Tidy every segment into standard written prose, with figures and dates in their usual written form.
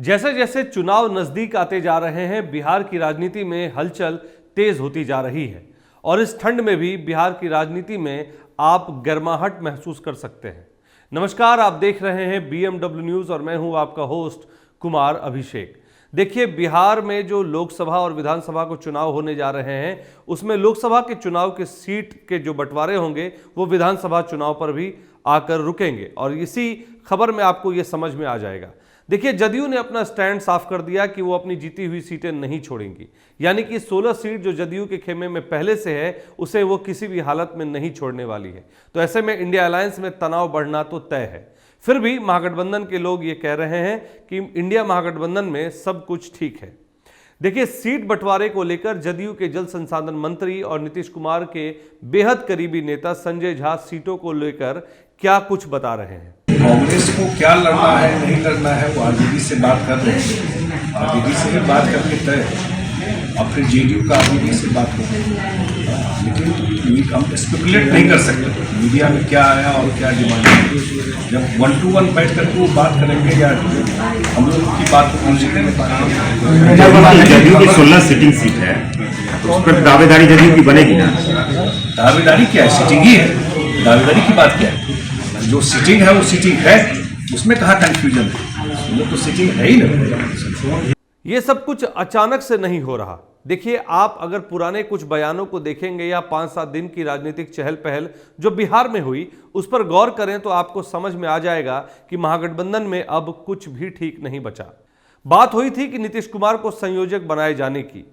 जैसे जैसे चुनाव नजदीक आते जा रहे हैं, बिहार की राजनीति में हलचल तेज होती जा रही है और इस ठंड में भी बिहार की राजनीति में आप गर्माहट महसूस कर सकते हैं। नमस्कार, आप देख रहे हैं BMW न्यूज़ और मैं हूं आपका होस्ट कुमार अभिषेक। देखिए, बिहार में जो लोकसभा और विधानसभा को चुनाव होने जा रहे हैं, उसमें लोकसभा के चुनाव के सीट के जो बंटवारे होंगे वो विधानसभा चुनाव पर भी आकर रुकेंगे और इसी खबर में आपको ये समझ में आ जाएगा। देखिए, जदयू ने अपना स्टैंड साफ कर दिया कि वो अपनी जीती हुई सीटें नहीं छोड़ेंगी, यानी कि 16 सीट जो जदयू के खेमे में पहले से है उसे वो किसी भी हालत में नहीं छोड़ने वाली है। तो ऐसे में इंडिया अलायंस में तनाव बढ़ना तो तय है। फिर भी महागठबंधन के लोग ये कह रहे हैं कि इंडिया महागठबंधन में सब कुछ ठीक है। देखिए, सीट बंटवारे को लेकर जदयू के जल संसाधन मंत्री और नीतीश कुमार के बेहद करीबी नेता संजय झा सीटों को लेकर क्या कुछ बता रहे हैं। कांग्रेस को क्या लड़ना है नहीं लड़ना है वो आरजेडी से बात कर रहे हैं, आरजेडी से ही बात करके तय, और फिर जेडीयू का आरजेडी से बात कर रहे हैं। लेकिन हम स्पेकुलेट नहीं कर सकते मीडिया में क्या आया और क्या डिमांड है। जब 1 to 1 बैठ करके वो बात करेंगे या हम लोग की बात को जदयू की 16 सिटिंग सीट है, तो उस पर दावेदारी जदयू की बनेगी ना? दावेदारी क्या है? सिटिंग ही है। दावेदारी की बात क्या है? जो सीटिंग है वो सीटिंग है, उसमें कहाँ कंफ्यूजन है? वो तो सीटिंग है ही नहीं। ये सब कुछ अचानक से नहीं हो रहा। देखिए, आप अगर पुराने कुछ बयानों को देखेंगे या 5-7 दिन की राजनीतिक चहल पहल जो बिहार में हुई उस पर गौर करें तो आपको समझ में आ जाएगा कि महागठबंधन में अब कुछ भी ठीक नहीं बचा। बात हुई थी कि नीतीश कुमार को संयोजक बनाए जाने की।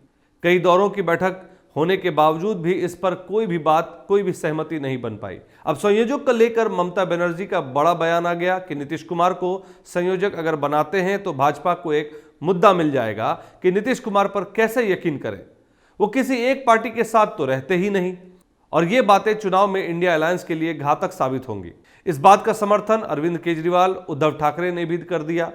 कई दौरों की बैठक होने के बावजूद भी इस पर कोई भी सहमति नहीं बन पाई। अब संयोजक को लेकर ममता बनर्जी का बड़ा बयान आ गया कि नीतीश कुमार को संयोजक अगर बनाते हैं तो भाजपा को एक मुद्दा मिल जाएगा कि नीतीश कुमार पर कैसे यकीन करें। वो किसी एक पार्टी के साथ तो रहते ही नहीं और ये बातें चुनाव में इंडिया अलायंस के लिए घातक साबित होंगी। इस बात का समर्थन अरविंद केजरीवाल, उद्धव ठाकरे ने भी कर दिया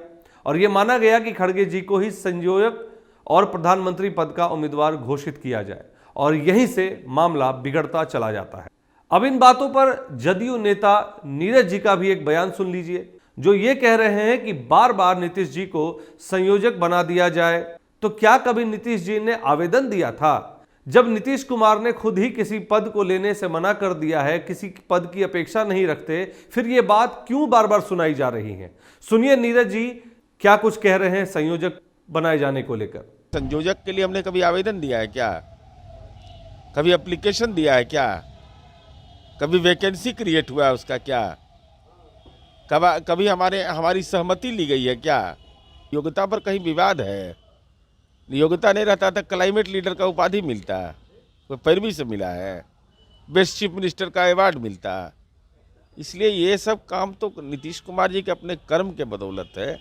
और यह माना गया कि खड़गे जी को ही संयोजक और प्रधानमंत्री पद का उम्मीदवार घोषित किया जाए और यहीं से मामला बिगड़ता चला जाता है। अब इन बातों पर जदयू नेता नीरज जी का भी एक बयान सुन लीजिए, जो ये कह रहे हैं कि बार बार नीतीश जी को संयोजक बना दिया जाए। तो क्या कभी नीतीश जी ने आवेदन दिया था? जब नीतीश कुमार ने खुद ही किसी पद को लेने से मना कर दिया है, किसी पद की अपेक्षा नहीं रखते, फिर ये बात क्यों बार बार सुनाई जा रही है? सुनिए नीरज जी क्या कुछ कह रहे हैं संयोजक बनाए जाने को लेकर। संयोजक के लिए हमने कभी आवेदन दिया है क्या? कभी एप्लीकेशन दिया है क्या? कभी वैकेंसी क्रिएट हुआ है उसका क्या? कभी हमारी सहमति ली गई है क्या? योग्यता पर कहीं विवाद है? योग्यता नहीं रहता था क्लाइमेट लीडर का उपाधि मिलता, कोई पैरवी से मिला है, बेस्ट चीफ मिनिस्टर का अवार्ड मिलता। इसलिए ये सब काम तो नीतीश कुमार जी के अपने कर्म के बदौलत है।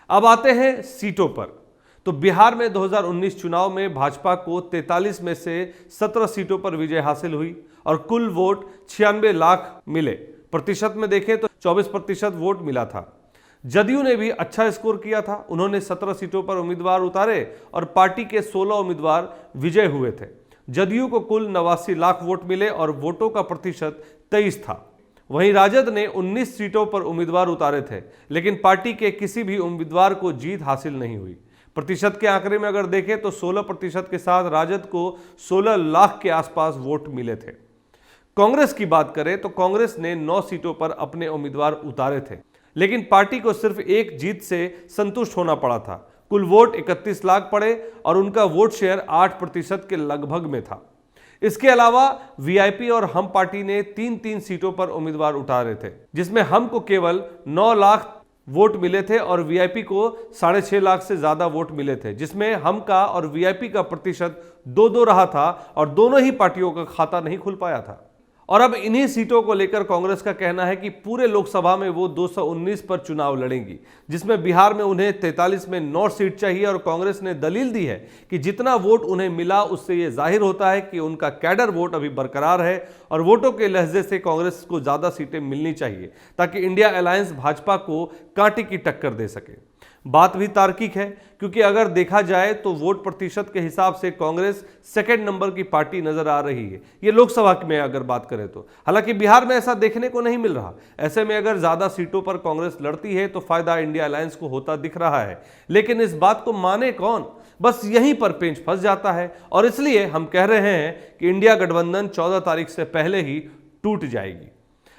अब आते हैं सीटों पर। तो बिहार में 2019 चुनाव में भाजपा को 43 में से 17 सीटों पर विजय हासिल हुई और कुल वोट 96 लाख मिले। प्रतिशत में देखें तो 24% वोट मिला था। जदयू ने भी अच्छा स्कोर किया था। उन्होंने 17 सीटों पर उम्मीदवार उतारे और पार्टी के 16 उम्मीदवार विजय हुए थे। जदयू को कुल 89 लाख वोट मिले और वोटों का प्रतिशत 23 था। वहीं राजद ने 19 सीटों पर उम्मीदवार उतारे थे, लेकिन पार्टी के किसी भी उम्मीदवार को जीत हासिल नहीं हुई। प्रतिशत के आंकड़े में अगर देखें तो 16% के साथ राजद को 16 लाख के आसपास वोट मिले थे। कांग्रेस की बात करें तो कांग्रेस ने 9 सीटों पर अपने उम्मीदवार उतारे थे, लेकिन पार्टी को सिर्फ एक जीत से संतुष्ट होना पड़ा था। कुल वोट 31 लाख पड़े और उनका वोट शेयर 8% के लगभग में था। इसके अलावा वीआईपी और हम पार्टी ने 3-3 सीटों पर उम्मीदवार उतारे थे, जिसमें हम को केवल 9 लाख वोट मिले थे और वीआईपी को 6.5 लाख से ज्यादा वोट मिले थे, जिसमें हम का और वीआईपी का प्रतिशत 2-2 रहा था और दोनों ही पार्टियों का खाता नहीं खुल पाया था। और अब इन्हीं सीटों को लेकर कांग्रेस का कहना है कि पूरे लोकसभा में वो 219 पर चुनाव लड़ेंगी, जिसमें बिहार में उन्हें 43 में 9 सीट चाहिए और कांग्रेस ने दलील दी है कि जितना वोट उन्हें मिला उससे ये जाहिर होता है कि उनका कैडर वोट अभी बरकरार है और वोटों के लहजे से कांग्रेस को ज्यादा सीटें मिलनी चाहिए ताकि इंडिया अलायंस भाजपा को कांटे की टक्कर दे सके। बात भी तार्किक है, क्योंकि अगर देखा जाए तो वोट प्रतिशत के हिसाब से कांग्रेस सेकंड नंबर की पार्टी नजर आ रही है, ये लोकसभा में अगर बात करें तो। हालांकि बिहार में ऐसा देखने को नहीं मिल रहा। ऐसे में अगर ज्यादा सीटों पर कांग्रेस लड़ती है तो फायदा इंडिया अलायंस को होता दिख रहा है, लेकिन इस बात को माने कौन? बस यहीं पर पेंच फंस जाता है, और इसलिए हम कह रहे हैं कि इंडिया गठबंधन 14 तारीख से पहले ही टूट जाएगी।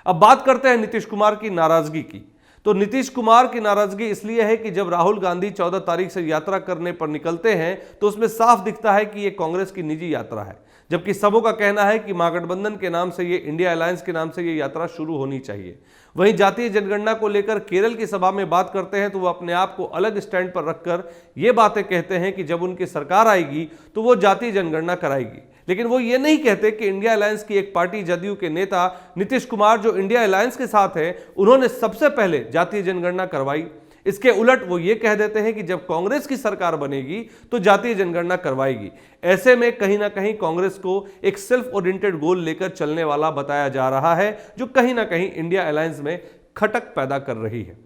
अब बात करते हैं नीतीश कुमार की नाराजगी की। तो नीतीश कुमार की नाराजगी इसलिए है कि जब राहुल गांधी 14 तारीख से यात्रा करने पर निकलते हैं तो उसमें साफ दिखता है कि यह कांग्रेस की निजी यात्रा है, जबकि सबों का कहना है कि महागठबंधन के नाम से ये, इंडिया अलायंस के नाम से ये यात्रा शुरू होनी चाहिए। वहीं जातीय जनगणना को लेकर केरल की सभा में बात करते हैं तो वो अपने आप को अलग स्टैंड पर रखकर ये बातें कहते हैं कि जब उनकी सरकार आएगी तो वो जातीय जनगणना कराएगी, लेकिन वो ये नहीं कहते कि इंडिया अलायंस की एक पार्टी जदयू के नेता नीतीश कुमार जो इंडिया अलायंस के साथ है, उन्होंने सबसे पहले जातीय जनगणना करवाई। इसके उलट वो ये कह देते हैं कि जब कांग्रेस की सरकार बनेगी तो जातीय जनगणना करवाएगी। ऐसे में कहीं ना कहीं कांग्रेस को एक सेल्फ ओरिएंटेड गोल लेकर चलने वाला बताया जा रहा है, जो कहीं ना कहीं इंडिया अलायंस में खटक पैदा कर रही है।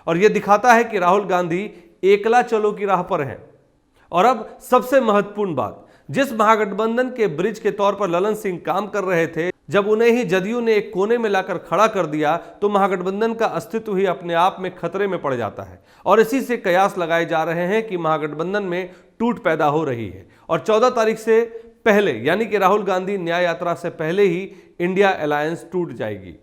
और यह दिखाता है कि राहुल गांधी एकला चलो की राह पर हैं। और अब सबसे महत्वपूर्ण बात, जिस महागठबंधन के ब्रिज के तौर पर ललन सिंह काम कर रहे थे, जब उन्हें ही जदयू ने एक कोने में लाकर खड़ा कर दिया तो महागठबंधन का अस्तित्व ही अपने आप में खतरे में पड़ जाता है। और इसी से कयास लगाए जा रहे हैं कि महागठबंधन में टूट पैदा हो रही है और 14 तारीख से पहले, यानी कि राहुल गांधी न्याय यात्रा से पहले ही इंडिया अलायंस टूट जाएगी।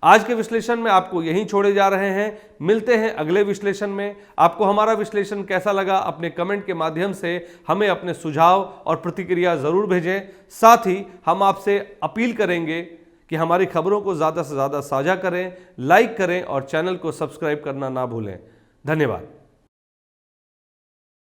आज के विश्लेषण में आपको यहीं छोड़े जा रहे हैं। मिलते हैं अगले विश्लेषण में। आपको हमारा विश्लेषण कैसा लगा, अपने कमेंट के माध्यम से हमें अपने सुझाव और प्रतिक्रिया जरूर भेजें। साथ ही हम आपसे अपील करेंगे कि हमारी खबरों को ज़्यादा से ज़्यादा साझा करें, लाइक करें और चैनल को सब्सक्राइब करना ना भूलें। धन्यवाद।